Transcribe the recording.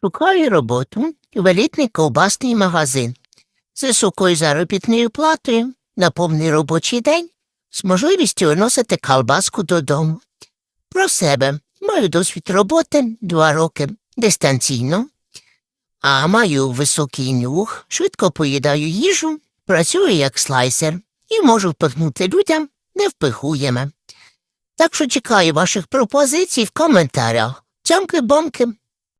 Шукаю роботу в елітний ковбасний магазин з високою заробітною платою на повний робочий день з можливістю виносити ковбаску додому. Про себе. Маю досвід роботи 2 роки дистанційно, а маю високий нюх, швидко поїдаю їжу, працюю як слайсер і можу впихнути людям невпихуєме. Так що чекаю ваших пропозицій в коментарях. Цямки-бомки!